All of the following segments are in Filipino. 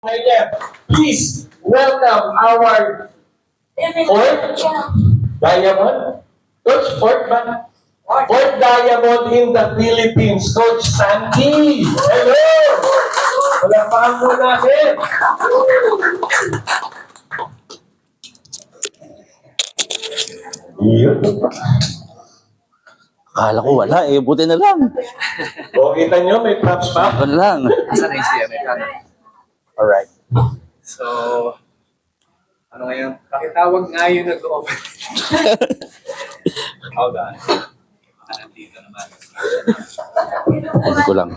Please welcome our fourth diamond. Coach, fourth ba? Fourth diamond in the Philippines, Coach Sandy. Hello! Wala pa ang muna natin. Yun. Akala ko wala eh, buti na lang. O, kita nyo, may props pa. Ako lang. Asan na yung si Amerikano? Alright. So, ano ngayon? Pakitawag nga yung nag-open. Hold on. Nandito naman. Ano ko lang.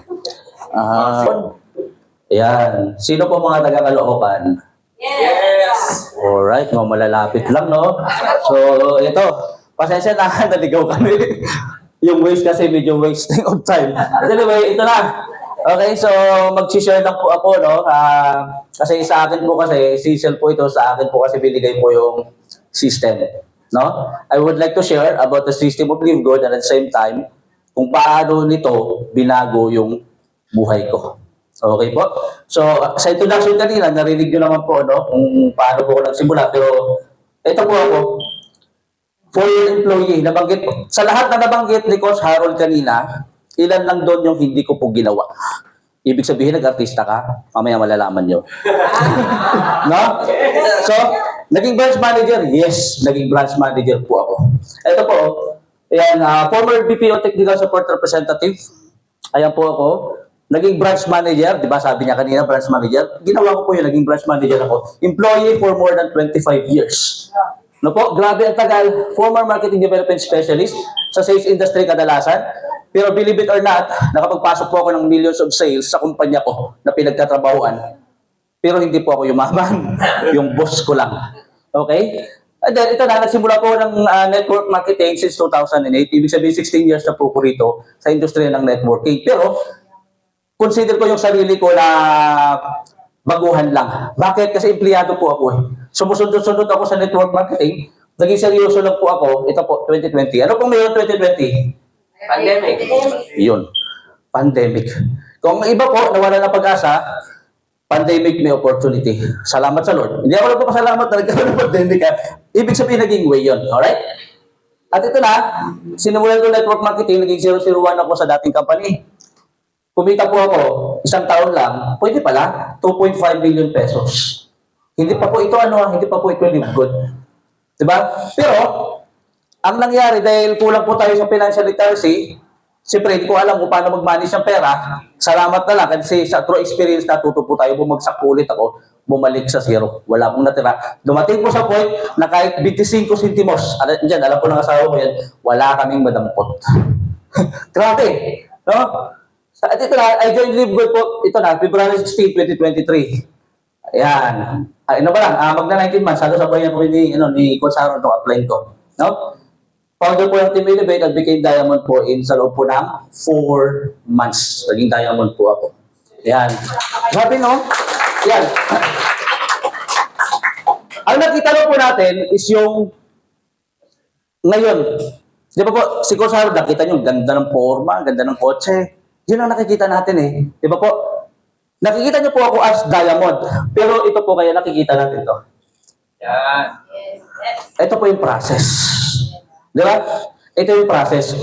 Ayan. Sino po mga taga-Caloocan? Yes! Alright, mga malalapit lang, no? So, ito. Pasensya na, naligaw kami. Yung waste kasi medyo wasting of time. Anyway, ito na. Okay, so mag-share lang po ako, no? Kasi sa akin po kasi, Cecil po ito, sa akin po kasi binigay po yung system. No? I would like to share about the system of Live Good and at the same time, kung paano nito binago yung buhay ko. Okay po? So, sa introduction kanina, narinig nyo naman po, no? Kung paano po ako nagsimula. Pero, ito po ako, for your employee, nabanggit po. Sa lahat na nabanggit ni Coach Harold kanina, ilan lang doon yung hindi ko po ginawa. Ibig sabihin, nag-artista ka, mamaya malalaman nyo. No? So, naging branch manager? Yes, naging branch manager po ako. Ito po, ayan, former BPO Technical Support Representative. Ayan po ako. Naging branch manager, di ba sabi niya kanina, branch manager. Ginawa ko po yun, naging branch manager ako. Employee for more than 25 years. No po, grabe ang tagal. Former marketing development specialist sa sales industry kadalasan. Pero believe it or not, nakapagpasok po ako ng millions of sales sa kumpanya ko na pinagtatrabahuan. Pero hindi po ako yumaman. Yung boss ko lang. Okay? And then, ito na, nagsimula po ng network marketing since 2008. Ibig sabihin, 16 years na po ko rito sa industriya ng networking. Pero, consider ko yung sarili ko na baguhan lang. Bakit? Kasi empleyado po ako eh. Sumusunod-sunod ako sa network marketing. Naging seryoso lang po ako. Ito po, 2020. Ano pong mayroon 2020? Pandemic. Yun. Pandemic. Kung iba po, nawala ng pag-asa, pandemic may opportunity. Salamat sa Lord. Hindi ako nagpapasalamat na nagkaroon ng pandemic. Ibig sabihin, naging way yun. Alright? At ito na, sinimulan ko network marketing, naging 001 ako sa dating company. Kumita po ako, isang taon lang, pwede pala, 2.5 million pesos. Hindi pa po ito hindi pa po ito Live Good. Diba? Pero, ang nangyari dahil kulang po tayo sa financial literacy, siyempre hindi ko alam kung paano mag-manage ng pera. Salamat na lang kasi sa true experience natuto po tayo, bumagsak po ulit ako, bumalik sa zero. Wala pong natira. Dumating po sa point na kahit 25 centimos, dyan, alam po ng asawa ko yan, wala kaming madampot. Grabe. No? At ito na, I joined Live Good po, ito na, February 16, 2023. Ayan. Ano ba lang, magna 19 months, halos sabay na po ni Coach Harold nung apply ko. No? Founder po ng Team Elevate at became Diamond po sa loob po ng 4 months. Naging Diamond po ako. Ayan. Sabi no? Ayan. Ang nakita lang po natin is yung ngayon. Di ba po, si Coach Harold, nakita nyo, ganda ng forma, ganda ng kotse. Yun ang nakikita natin eh. Di ba po? Nakikita niyo po ako as Diamond. Pero ito po kaya nakikita natin ito. Yan. Ito po yung process. Di ba? Ito yung process.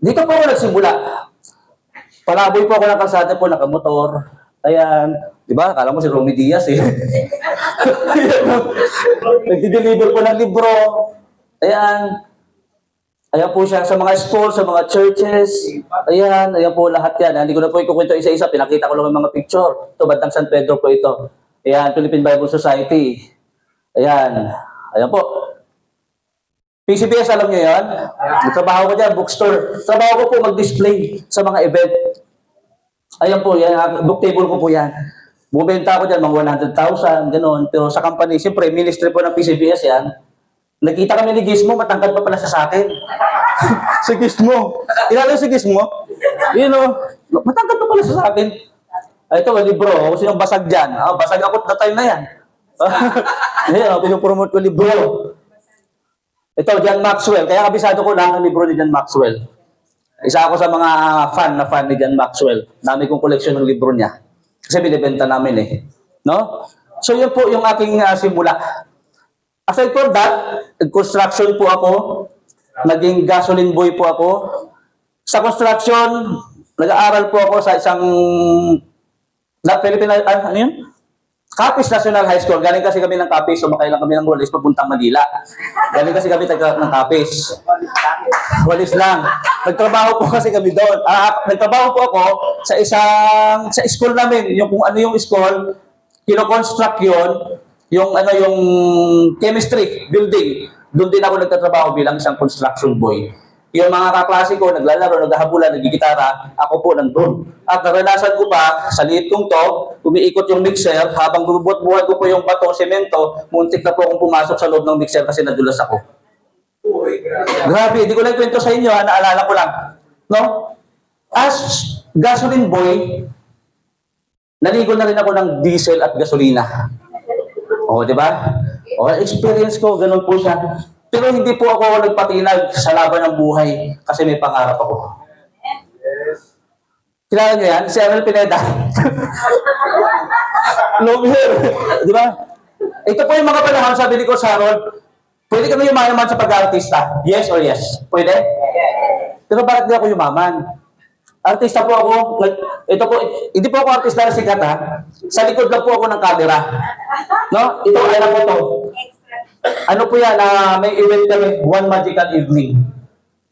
Dito po ako nagsimula. Palaboy po ako ng kalsada po, nakamotor. Ayan. Di ba? Akala mo si Romy Diaz eh. Nagdi-deliver po ng libro. Ayan. Ayan po siya sa mga school, sa mga churches. Ayan po lahat yan. Hindi ko na po ikukwento isa-isa. Pinakita ko lang yung mga picture. Ito, Bantang San Pedro po ito. Ayan, Philippine Bible Society. Ayan. Ayan po. PCBS, alam niyo yan? Trabaho ko dyan, bookstore. Trabaho ko po mag-display sa mga event. Ayan po, yan. Book table ko po yan. Bumibenta ko dyan, mga 100,000, gano'n. Pero sa company, siyempre, ministry po ng PCBS yan. Nakita kami ni Gizmo, matangkad pa pala siya sa akin. Si Gizmo. Kilala si Gizmo? Yun o, matangkad pa pala siya sa akin. Ay, ito, libro. Kung sinong basag dyan. Basag ako na time na yan. Ayan, pinupromote ko libro. Ito, John Maxwell. Kaya kabisado ko lang ang libro ni John Maxwell. Isa ako sa mga fan ni John Maxwell. Dami kong koleksyon ng libro niya. Kasi binibenta namin eh. No? So yun po yung aking simula. Aside from that, construction po ako, naging gasoline boy po ako. Sa construction, nag-aaral po ako sa isang Philippine, ano yun? Capiz National High School. Galing kasi kami ng Capiz, sumakay lang kami ng Walis papuntang Manila. Galing kasi kami ng Capiz. Walis lang. Nagtrabaho po kasi kami doon. Nagtrabaho po ako sa school namin, yung kung ano yung school, kino-construct yun, yung chemistry building. Doon din ako nagtatrabaho bilang isang construction boy. Yung mga kaklase ko, naglalaro, naghahabulan, nagigitara, ako po nandun. At naranasan ko pa, sa liit kong to, umiikot yung mixer, habang bubuhat-buhat ko po yung bato, semento, muntik na po akong pumasok sa loob ng mixer kasi nadulas ako. Grabe, hindi ko lang kwento sa inyo, naalala ko lang. No? As gasoline boy, naligo na rin ako ng diesel at gasolina. O, di ba? O, experience ko, ganun po siya. Pero hindi po ako nagpatinag sa laban ng buhay kasi may pangarap ako. Kilala niyo yan? Si Arnel Pineda. Long hair. Di ba? Ito po yung mga panahon, sabi ni ko sa Harold, pwede kami yumayaman sa pag-artista. Yes or yes? Pwede? Pero bakit di ako yumaman? Artista po ako. Ito po, hindi po ako artista na sikat ha. Sa likod lang po ako ng camera. No? Ito, alam ko to. Ano po yan, may event kami, One Magical Evening.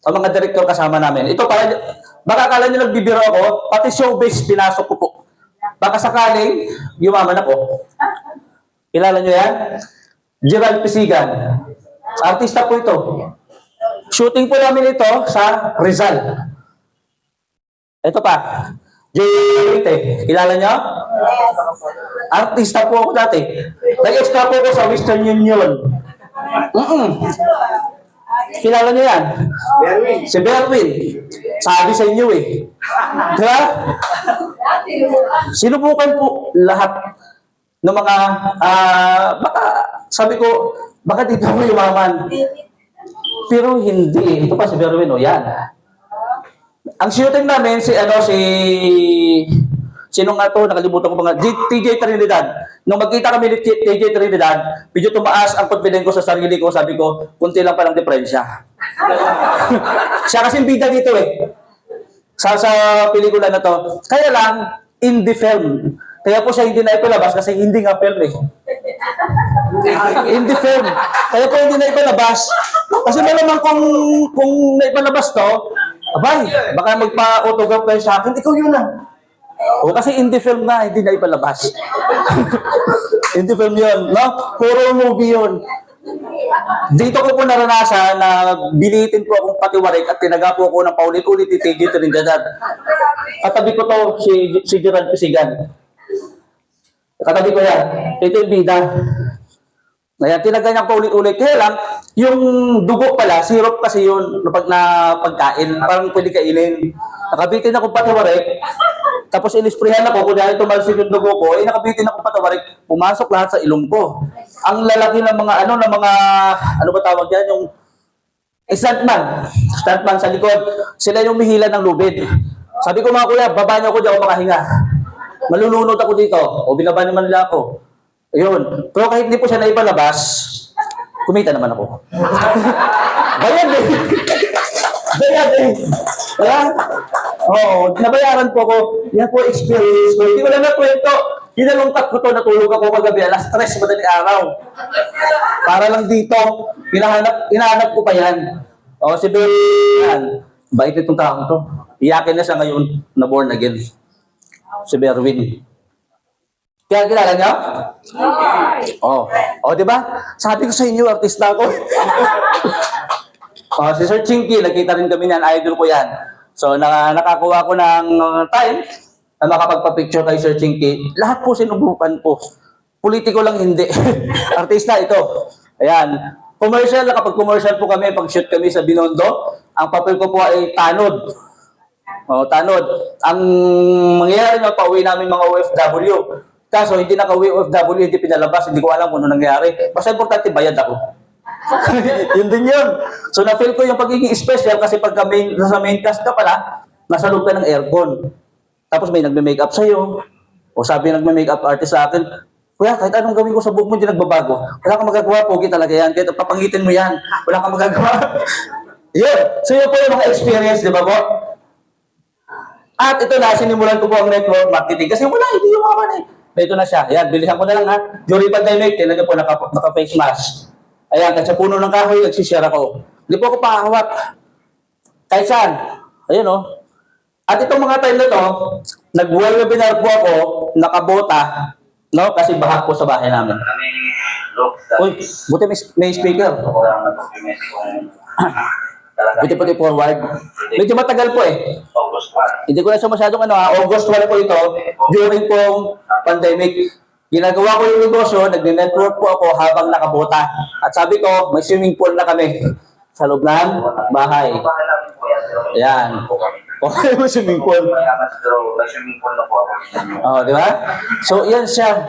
Ang mga director kasama namin. Ito para, baka akala nyo nagbibiro ako, pati showbiz, pinasok ko po. Baka sakaling, yumaman ako. Kilala nyo yan? Gerald Pisigan. Artista po ito. Shooting po namin ito sa Rizal. Ito pa. Jay, kilala nyo? Artista po ako dati. Nag-extra po ako sa Western Union. Kilala niyo yan? Berwin. Si Berwin. Sabi sa inyo eh. Diba? Sinubukan po lahat ng mga, baka, sabi ko, baka dito ako yumaman. Pero hindi. Ito pa si Berwin, o yan. Ang shooting namin, sino nga to? Nakalimutan ko mga, TJ Trinidad. Nung magkita kami ni TJ Trinidad, medyo tumaas ang confidence ko sa sarili ko. Sabi ko, kunti lang palang diferensya. Siya kasi bida dito eh. Sa pelikula na to. Kaya lang, indie film. Kaya po siya hindi na ipalabas kasi hindi nga film eh. Indie film. Kaya po hindi na ipalabas. Kasi malamang kung naipalabas to, abay, baka magpa-autograph kayo sa akin, ikaw yun lang. O kasi indie film na, hindi na ipalabas. Indie film yun, no? Horror movie yun. Dito ko po naranasan na bilitin po akong patiwarik at tinaga po ako ng paulit-ulit ni TJ Trinidad. Katabi ko to, si Gerald Pisigan. Katabi ko yan. Ito yung bida. Ayan, tinaga niya paulit-ulit. Kaya lang, yung dugo pala, syrup kasi yun na pagkain. Parang pwede kainin. Nakabitin ako patiwarik. Tapos inisprehan ako, kung dahil tumalsik yung dugo ko, nakabitin ako patawarik, pumasok lahat sa ilong ko. Ang lalaki ng mga, ano ba tawag yan, yung stuntman sa likod, sila yung mihila ng lubid. Sabi ko mga kuya, baba niyo ako, di ako makahinga. Malulunod ako dito, o binaba naman nila ako. Ayun. Pero kahit hindi po siya naipalabas, kumita naman ako. Bayad eh. Bayad eh. Kaya, oo, nabayaran po ako. Yan po experience ko. Hindi ko lang nakwento. Hinalungkat ko to, natulog ako kagabi, alas 3 madaling araw. Para lang dito, hinahanap ko pa yan. O, si Ben, yan. Bait itong taong to. Iyakin na siya ngayon, na born again. Si Berwin. Kaya kilala niyo? Oh, di ba? Sabi ko sa inyo, artista ako. Si Sir Chinky, nakita rin kami niyan, idol ko yan. So, nakakuha ko ng time na makapagpa-picture kay Sir Chinky. Lahat po sinubukan po. Politiko lang hindi. Artista ito. Ayan. Commercial, kapag commercial po kami, pag-shoot kami sa Binondo, ang papel ko po ay tanod. Tanod. Ang mangyayari na pauwi namin mga OFW. Kaso, hindi nakauwi OFW, hindi pinalabas, hindi ko alam kung ano nangyari. Basta importante, bayad ako. Yun din yun. So, na-feel ko yung pagiging special kasi pagka sa main cast ka pala, nasa loob ka ng aircon. Tapos may nagme-makeup sa'yo. O sabi nagme-makeup artist sa akin, Kuya, kahit anong gawin ko sa buhok mo, hindi nagbabago. Wala kang magagawa, pogi talaga yan. Kahit papangitin mo yan, wala kang magagawa. Yun. So yun po yung mga experience, di ba po? At ito na, sinimulan ko po ang network marketing. Kasi wala, hindi yung mga eh. Ito na siya. Ayan, bilisan ko na lang ha. During pandemic, tinan niyo po, naka-face mask. Ayan, kasi sa puno ng kahoy, nagsishare ako. Hindi po ako pakahawak. Kahit saan. Ayun o. At itong mga time na to, nag-webinar po ako, nakabota, no? Kasi bahag po sa bahay namin. Uy, buti may speaker. Buti pati forward. Medyo matagal po eh. Hindi ko na siya masyadong August 1 po ito, during pong pandemic. Ginagawa ko yung negosyo, nag-network po ako habang nakabota. At sabi ko, may swimming pool na kami sa loob ng bahay. Ayan. Okay, may swimming pool. Oh, di ba? So, yan siya.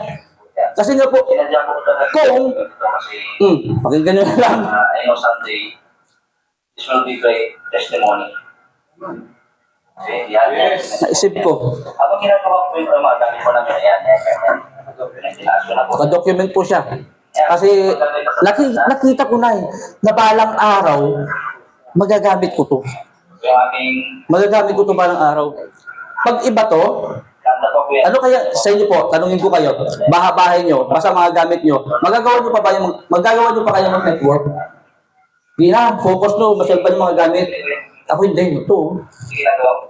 Kasi nga po, kung, pakinggan nyo na lang. I know someday this will be great testimony. Okay, yan. Naisip ko. Habang ginagawa ko yung mga dami ko namin, ayan. Naka-document po siya. Kasi nakita ko na na balang araw, magagamit ko to. Yung aking Magagamit ko to balang araw. Pag iba to, kanta pa po yan. ano kaya sa inyo po, tanungin ko kayo, bahay nyo, basta mga gamit nyo, magagawa nyo pa kaya mag-network? Hindi na, focus no, masyal pa yung mga gamit. Ako hindi, ito. Ginagawa ko.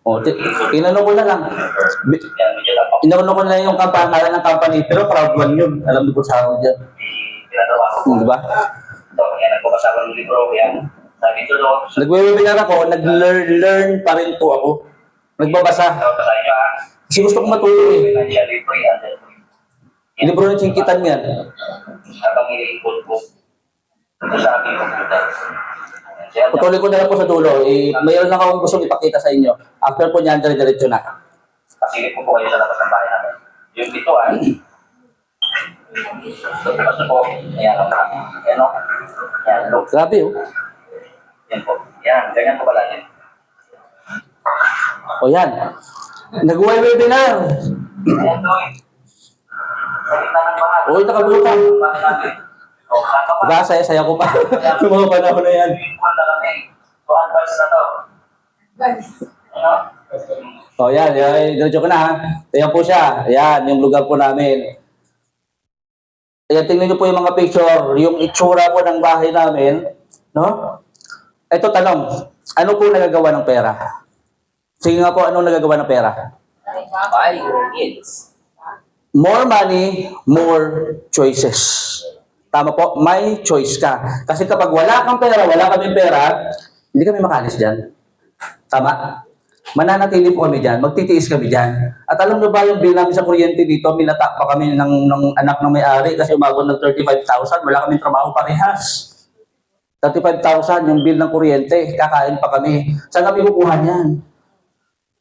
O, inano ko na lang. Yan, medyo tapos. Inano ko na yung pangalan ng company, pero proud one yun. Alam ko sa ako dyan. Ginagawa ko. Di ba? So, yan, nagbabasa ko ng libro. Yan. Sabi ko doon. Nag-webinar ako, nag-learn pa rin po ako. Nagbabasa. Sa inyo, ha? Kasi gusto kong matuto eh. Financially free and then free. Libro ng singkitan yan. Habang iniikot ko. Ito sa aking computer. Patuloy ko na lang po sa dulo. Mayroon lang akong gustong ipakita sa inyo. After po niyan, dire-diretso na. Pasilip ko po kayo sa labas ng bahay namin. Yung bituan, tapos na po, ayan o. Ayan o. Ayan, look. Grabe oh. Yan po. Yan, ganyan po pala din. O yan. Nag-webinar. Ayan to eh. Sa gitna ng bahay. Uy, nakabutan. Bahay namin. O, saka pa. Diba, saya-saya ko pa. Yung mga panahon na yan. Swimming pool na kami. So, advice na to. Ano? O yan, diretso ko na ha. Ayan po siya. Ayan, yung lugar po namin. Ayan, tingnan niyo po yung mga picture. Yung itsura po ng bahay namin. No? Ito tanong. Ano po nagagawa ng pera? Sige nga po, anong nagagawa ng pera? Buy your needs. More money, more choices. Tama po, may choice ka. Kasi kapag wala kang pera, wala kaming pera, hindi kami makalis dyan. Tama? Mananatili po kami dyan, magtitiis kami dyan. At alam nyo ba yung bill namin sa kuryente dito, minatak pa kami ng anak ng may-ari kasi umabot ng 35,000, wala kaming trabaho parehas. 35,000 yung bill ng kuryente, kakain pa kami. Saan kami kukuha niyan?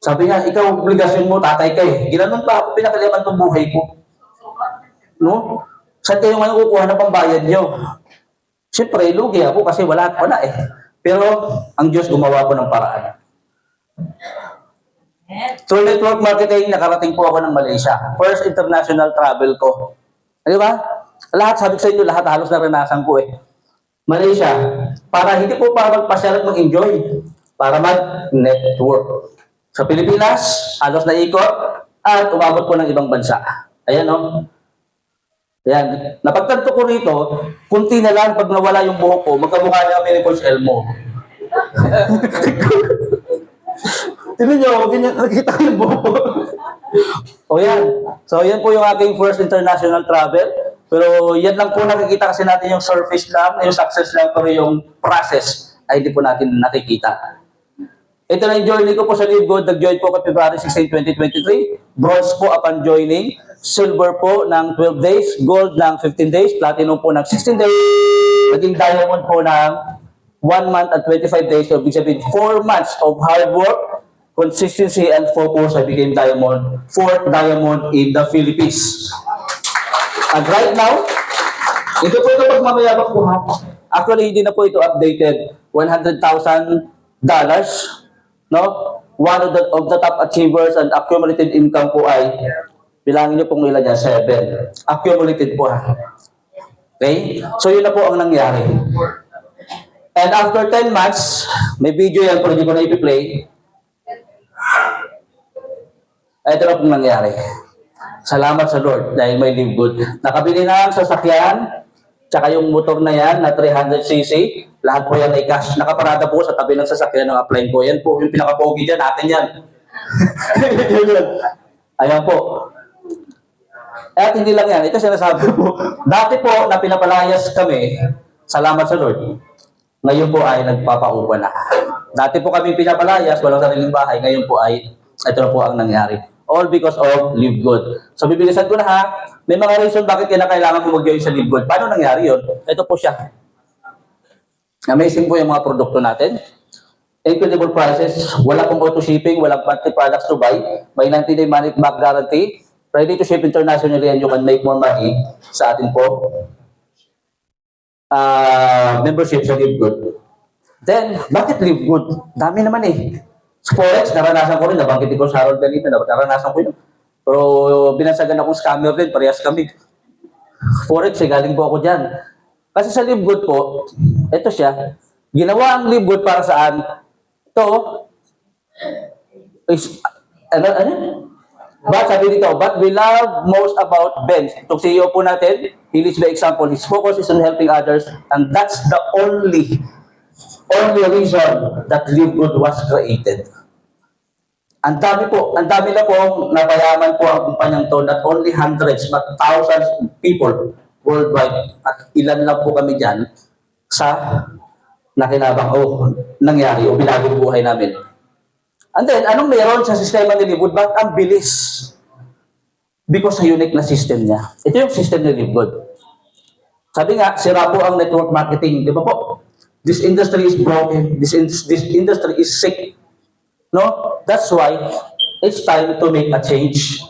Sabi niya, ikaw, obligasyon mo, tatay ka eh. Ginanon pa ako, pinakalaman ng buhay ko. No? Saan kayo ngayon kukuha ng pambayad nyo? Siyempre, lugi ako kasi wala eh. Pero, ang Diyos gumawa ko ng paraan. Through network marketing, nakarating po ako ng Malaysia. First international travel ko. Di ba? Lahat, sabi ko sa inyo, lahat halos naranasan ko eh. Malaysia, para hindi po para magpasyal at mag-enjoy, para mag-network. Sa Pilipinas, halos naikot at umabot po ng ibang bansa. Ayan o. Ayan. Napagtanto ko rito, kunti na lang pag nawala yung buhok ko, magkamukha niya kami ni Coach Elmo. Tignan nyo, ganyan, nakita ko yung buhok ko. O yan. So yan po yung aking first international travel. Pero yan lang po nakikita kasi natin yung surface lang, yung success lang, pero yung process ay hindi po natin nakikita. Ito na yung journey ko po sa Live Good. Nag-join po ko February 16, 2023. Bronze po upon joining. Silver po ng 12 days. Gold ng 15 days. Platinum po ng 16 days. Naging diamond po ng 1 month at 25 days. So, ibig sabihin, 4 months of hard work, consistency, and focus, I became diamond. 4th diamond in the Philippines. And right now, ito po ito pagmamayabang po ha. Actually, hindi na po ito updated. $100,000. No? One of the top achievers and accumulated income po ay Bilangin nyo kung ilan yan, 7. Accumulated po ha. Okay? So yun na po ang nangyari. And after 10 months, may video yan pero hindi ko na ipi-play. Ito na pong nangyari. Salamat sa Lord dahil may live good. Nakabili na ang sasakyan, tsaka yung motor na yan na 300cc, lahat po yan ay cash. Nakaparada po sa tabi ng sasakyan ng upline ko. Yan po, yung pinaka-pogi dyan, atin yan. Ayan po. At hindi lang yan, ito sinasabi po. Dati po na pinapalayas kami, salamat sa Lord. Ngayon po ay nagpapaupa na. Dati po kami pinapalayas, walang sariling bahay. Ngayon po ay, ito na po ang nangyari. All because of Live Good. So bibilisan ko na ha. May mga reason bakit kailangan mo mag-join sa Live Good. Paano nangyari yun? Ito po siya. Amazing po yung mga produkto natin. Incredible prices. Wala pong auto shipping, walang monthly products to buy. May 90-day money back guarantee. Ready to ship internationally and you can make more money sa atin po. Membership sa Live Good. Then, bakit Live Good? Dami naman eh. Sa Forex, naranasan ko rin. Nabangkitin ko sa Harold ganito. Naranasan ko yun. Pero binansagan akong scammer din. Parehas kami. Forex eh, galing po ako dyan. Kasi sa Live Good po, ito siya. Ginawa ang Live Good para saan? Ito, is, But sabi dito, but we love most about Ben. Itong CEO po natin, he leads by example. His focus is on helping others and that's the only reason that Live Good was created. Ang dami na po napayaman po ang kumpanyang to, not only hundreds but thousands of people worldwide. At ilan lang po kami dyan sa nakinabang nangyari o binagong buhay namin. And then, anong meron sa sistema ni Live Good? Bakit ang bilis? Because sa unique na system niya. Ito yung system ni Live Good. Sabi nga, sira po ang network marketing. Di ba po? This industry is broken. This industry is sick. No? That's why it's time to make a change.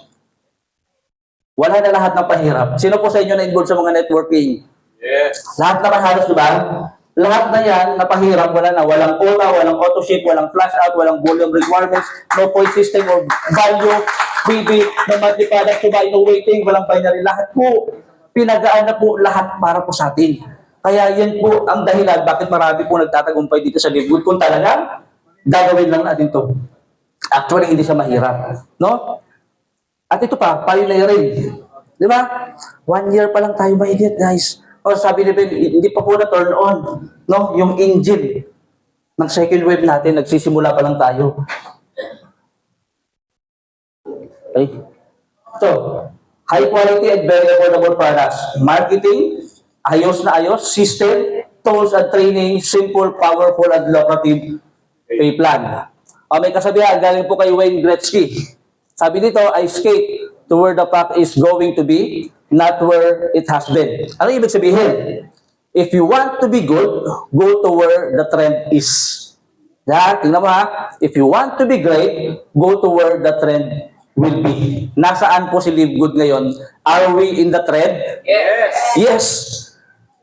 Wala na lahat ng pahirap. Sino po sa inyo na-involved sa mga networking? Yes. Lahat naman halos, di ba? Lahat na yan, napahirap, wala na. Walang quota, walang auto ship, walang flash out, walang volume requirements, no point system or value, BB, no monthly product to buy, no waiting, walang binary. Lahat po, pinagaan na po lahat para po sa atin. Kaya yan po ang dahilan bakit marami po nagtatagumpay dito sa Live Good kung talagang gagawin lang natin to. Actually, hindi siya mahirap. No? At ito pa, pioneering. Di ba? 1 year pa lang tayo mahigit, guys. O sabi ni Ben, hindi pa po na turn on, no? Yung engine ng second wave natin, nagsisimula pa lang tayo. Okay. So, high quality and very affordable products. Marketing, ayos na ayos. System, tools and training, simple, powerful, and lucrative pay plan. O may kasabihan, galing po kay Wayne Gretzky. Sabi dito, I skate to where the puck is going to be, not where it has been. Ano ibig sabihin? If you want to be good, go to where the trend is. Yeah, tingnan mo ha. If you want to be great, go to where the trend will be. Nasaan po si Live Good ngayon? Are we in the trend? Yes. Yes.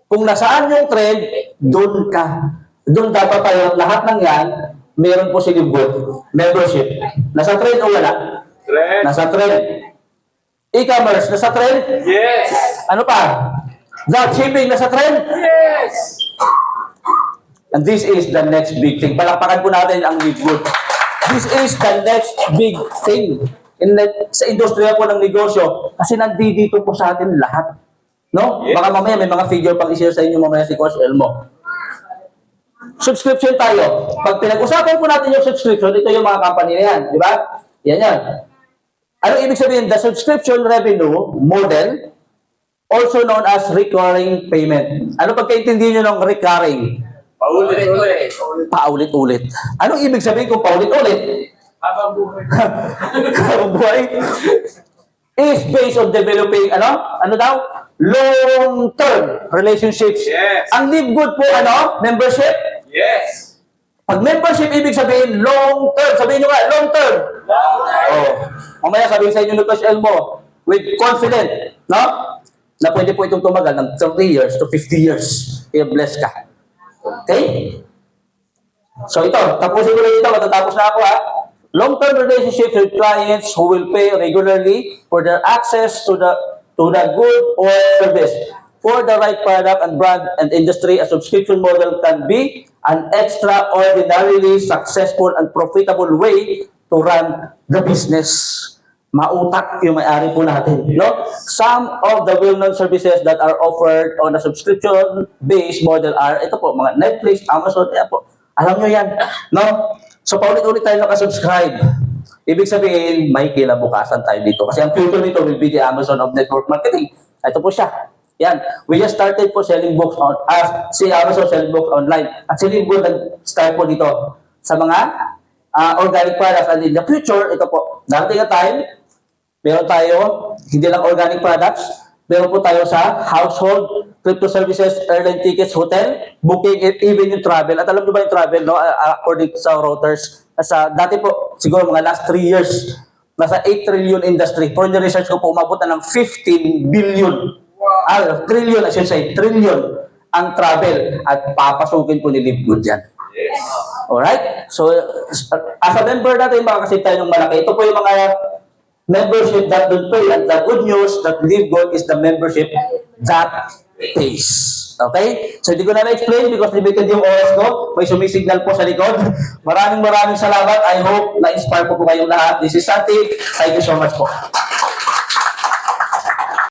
Kung nasaan yung trend, doon ka. Doon dapat tayo, lahat ng yan, meron po si Live Good. Membership. Nasa trend o wala? Trend. Nasa trend. E-commerce, nasa trend? Yes. Ano pa? Dropshipping, nasa trend? Yes. And this is the next big thing. Palakpakan po natin ang Live Good. This is the next big thing. Sa industriya po ng negosyo. Kasi nandito po sa atin lahat. No? Yes. Baka mamaya may mga figure pang i-share sa inyo mamaya si Coach Elmo. Subscription tayo. Pag pinag-usapan po natin yung subscription, ito yung mga company na yan. Di ba? Yan. Ano ibig sabihin? The subscription revenue model, also known as recurring payment. Ano pagkaintindi nyo ng recurring? Paulit-ulit. Paulit-ulit. Anong ibig sabihin kung paulit-ulit? Habang buhay. Habang buhay is based on developing, ano daw? Long-term relationships. Yes. Ang Live Good po, membership? Yes. Pag membership, ibig sabihin long-term. Sabihin nyo nga, long-term. Oh. Mamaya sabihin sa inyo ni Coach Elmo, with confident, no? Na pwede po itong tumagal ng 30 years to 50 years. I-bless ka. Okay? So ito, tapusin ko lang ito. Matatapos na ako ha. long-term relationships with clients who will pay regularly for their access to the good or service. For the right product and brand and industry, a subscription model can be an extraordinarily successful and profitable way to run the business. Mautak yung may-ari po natin. No? Some of the well-known services that are offered on a subscription-based model are, ito po, mga Netflix, Amazon, ayan po. Alam nyo yan. No? So, paulit-ulit tayo nakasubscribe. Ibig sabihin, may kilabukasan tayo dito. Kasi ang future nito will be the Amazon of network marketing. Ito po siya. Yan. We just started po selling books on, si Amazon selling books online. At si Libgo nag-start po dito sa mga organic products. And in the future, ito po, darating na time, meron tayo, hindi lang organic products, meron po tayo sa household, crypto services, airline tickets, hotel, booking, even yung travel. At alam nyo ba yung travel, no? According sa Reuters, dati po, siguro mga last 3 years, nasa 8 trillion industry. For the research ko po, umabot na ng 15 billion. Trillion, I should say, trillion ang travel. At papasukin po ni Libgood yan. Alright? So, as a member natin, makakasip tayo ng malaki. Ito po yung mga membership that don't pay. And the good news that Libgood is the membership that pays. Okay? So, hindi ko na na-explain because limited yung oras ko. May sumisignal po sa likod. Maraming salamat. I hope na-inspire po kayong lahat. This is Santi. Thank you so much po.